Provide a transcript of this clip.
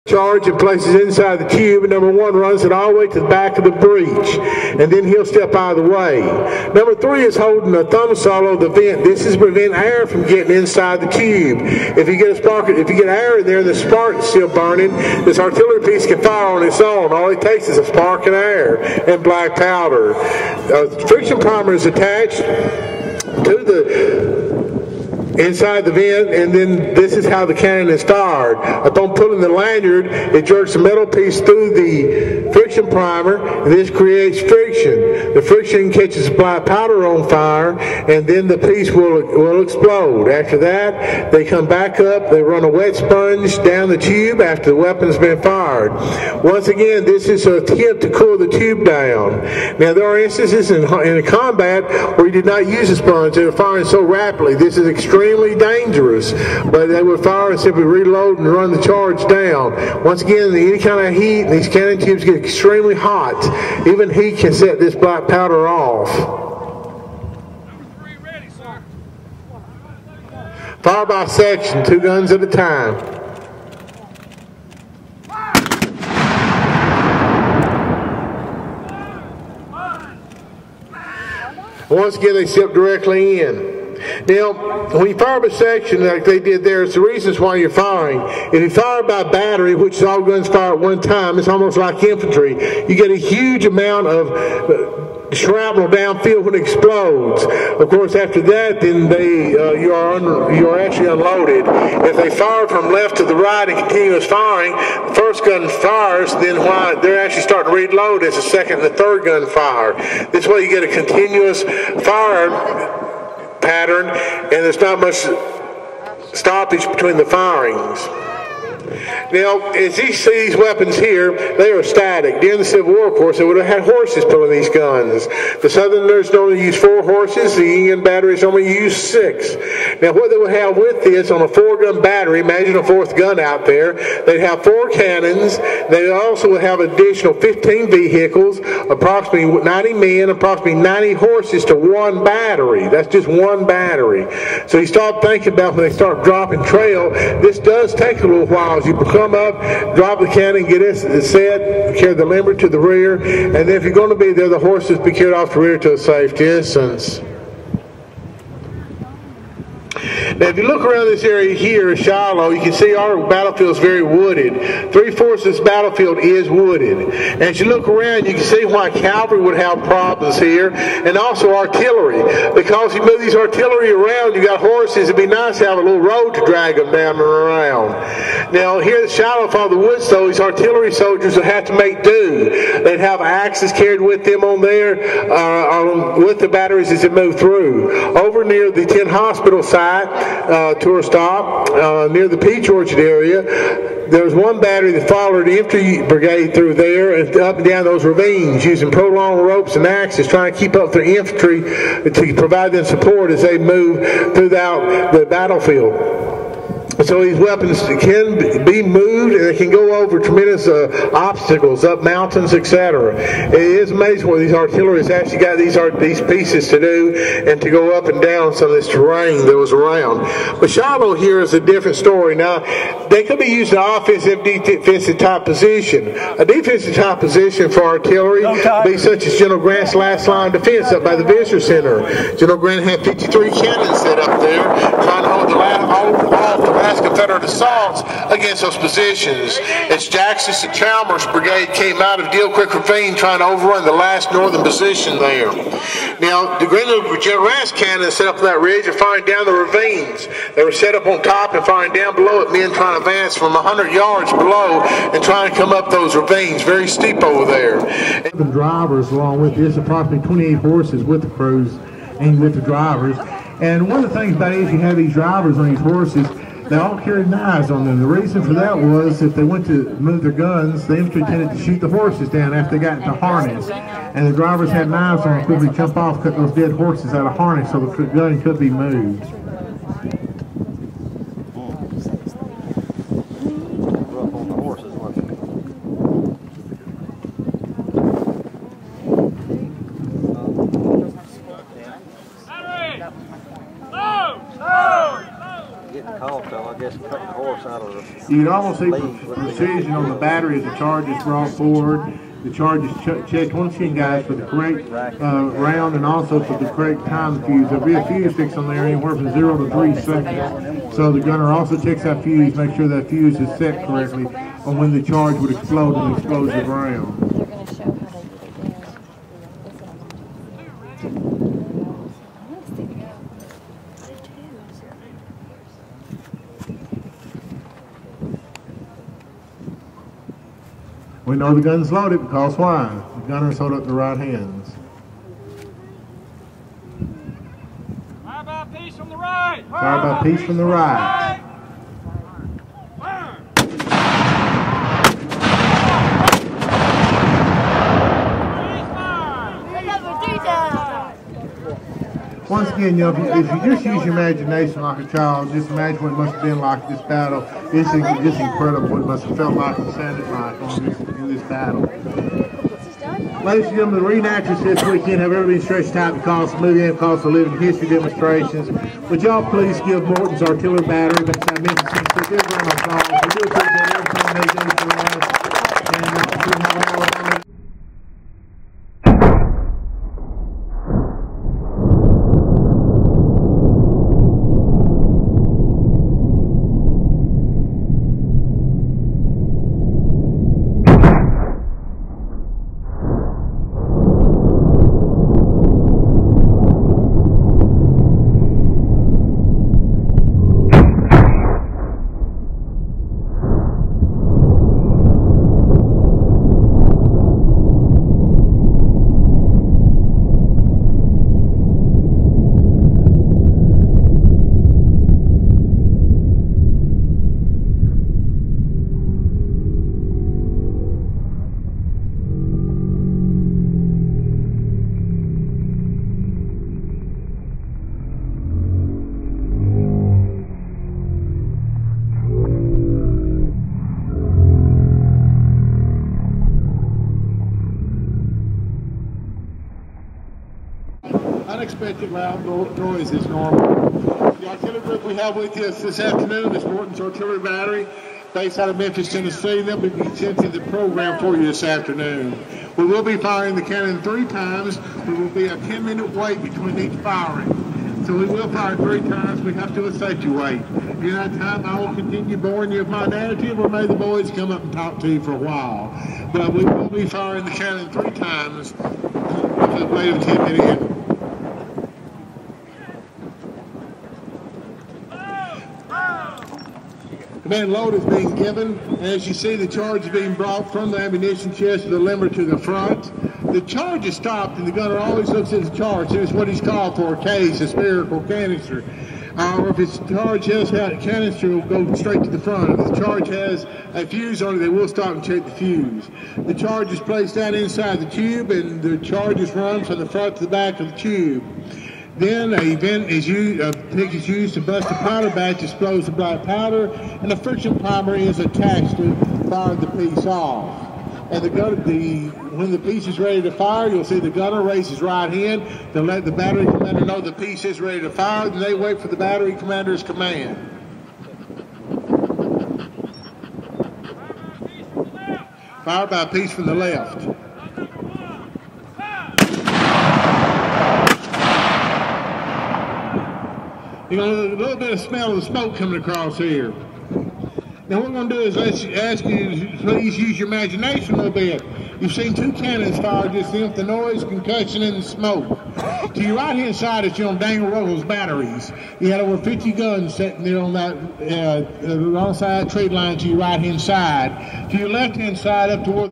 charge and places inside the tube, and number 1 runs it all the way to the back of the breech, and then he'll step out of the way. Number 3 is holding the thumb solo of the vent. This is to prevent air from getting inside the tube. If you get a spark, if you get air in there and the spark is still burning, this artillery piece can fire on its own. All it takes is a spark and air and black powder. Friction primer is attached to the inside the vent, and then this is how the cannon is fired. Upon pulling the lanyard, it jerks the metal piece through the friction primer, and this creates friction. The friction catches black powder on fire, and then the piece will explode. After that, they come back up, they run a wet sponge down the tube after the weapon's been fired. Once again, this is an attempt to cool the tube down. Now, there are instances in combat where you did not use a sponge. They were firing so rapidly. This is extremely dangerous, but they would fire and simply reload and run the charge down. Once again, any kind of heat, these cannon tubes get extremely hot. Even heat can set this black powder off. Number 3 ready, sir. Fire by section, 2 guns at a time. Once again, they step directly in. Now, when you fire by section like they did there, it's the reasons why you're firing. If you fire by battery, which is all guns fire at one time, it's almost like infantry. You get a huge amount of shrapnel downfield when it explodes. Of course, after that, then you are actually unloaded. If they fire from left to the right and continuous firing, the first gun fires, then while they're actually starting to reload, as the second and the third gun fire. This way you get a continuous fire pattern, and there's not much stoppage between the firings. Now, as you see these weapons here, they are static. During the Civil War, of course, they would have had horses pulling these guns. The Southerners only use 4 horses. The Union batteries only use 6. Now, what they would have with this on a 4-gun battery, imagine a 4th gun out there, they'd have 4 cannons. They also would have additional 15 vehicles, approximately 90 men, approximately 90 horses to 1 battery. That's just 1 battery. So you start thinking about when they start dropping trail, this does take a little while. You come up, drop the cannon, get it set, carry the limber to the rear, and then if you're going to be there, the horses be carried off the rear to a safe distance. Now, if you look around this area here at Shiloh, you can see our battlefield is very wooded. 3/4 of this battlefield is wooded. And as you look around, you can see why cavalry would have problems here, and also artillery. Because you move these artillery around, you got horses, it'd be nice to have a little road to drag them down and around. Now, here at Shiloh, for the woods, though, these artillery soldiers would have to make do. They'd have axes carried with them on there, with the batteries as they move through. Over near the 10 hospital site, tour stop, near the Peach Orchard area, there was one battery that followed the infantry brigade through there and up and down those ravines using prolonged ropes and axes, trying to keep up their infantry to provide them support as they move throughout the battlefield. So these weapons can be moved, and they can go over tremendous obstacles, up mountains, etc. It is amazing what these artillery has actually got these pieces to do, and to go up and down some of this terrain that was around. But Shiloh here is a different story. Now, they could be used in an offensive, defensive type position. A defensive type position for artillery would be such as General Grant's last line of defense up by the Visitor Center. General Grant had 53 cannons set up there, trying to hold off the last Confederate assaults against those positions. As Jackson's and Chalmers' brigade came out of Deal Creek Ravine trying to overrun the last northern position there. Now, the General Grant's cannons set up on that ridge and firing down the ravines. They were set up on top and firing down below at men trying to advance from 100 yards below and trying to come up those ravines. Very steep over there. The drivers, along with this, approximately 28 horses with the crews and with the drivers. And one of the things about it is you have these drivers on these horses. They all carried knives on them. The reason for that was if they went to move their guns, the infantry tended to shoot the horses down after they got into harness. And the drivers had knives on them, quickly jump off, cut those dead horses out of harness so the gun could be moved. Getting caught though, I guess cutting the horse You can almost see precision on the battery as the charge is brought forward. The charge is checked once again, guys, for the correct round and also for the correct time fuse. There'll be a fuse fixed on there anywhere from 0 to 3 seconds. So the gunner also checks that fuse, make sure that fuse is set correctly on when the charge would explode in the explosive round. We know the gun's loaded because why? The gunners hold up the right hands. Fire by piece from the right. Fire by piece from the right. Once again, you know, if you just use your imagination like a child, just imagine what it must have been like this battle. It's just incredible what it must have felt like and sounded like in this battle. Ladies and gentlemen, the reenactors this weekend have everybody stretched out because of movie and because of living history demonstrations. Would y'all please give Morton's Artillery Battery, that's our Memphis, a big round of applause. We do appreciate everything they do for us. And we have all of them. Unexpected loud noise is normal. The artillery group we have with us this afternoon is Morton's Artillery Battery, based out of Memphis, Tennessee. They'll be presenting the program for you this afternoon. We will be firing the cannon 3 times. There will be a 10-minute wait between each firing. So we will fire 3 times. We have to do a safety wait. During that time, I will continue boring you with my narrative, or may the boys come up and talk to you for a while. But we will be firing the cannon 3 times with a wait of 10 minutes. Command load is being given. As you see, the charge is being brought from the ammunition chest of the limber to the front. The charge is stopped, and the gunner always looks at the charge. It's what he's called for, a case, a spherical canister. Or if it's charge has a canister, will go straight to the front. If the charge has a fuse on it, they will stop and check the fuse. The charge is placed down inside the tube, and the charge is run from the front to the back of the tube. Then a vent is used, a pick is used to bust a powder batch, explodes the black powder, and a friction primer is attached to fire the piece off. And when the piece is ready to fire, you'll see the gunner raise his right hand to let the battery commander know the piece is ready to fire, and they wait for the battery commander's command. Fire by a piece from the left. You know, a little bit of smell of the smoke coming across here. Now what we're going to do is ask you to please use your imagination a little bit. You've seen 2 cannons fired just then with the noise, concussion, and the smoke. To your right-hand side is General Daniel Ruggles batteries. You had over 50 guns sitting there on that alongside that trade line to your right-hand side. To your left-hand side up toward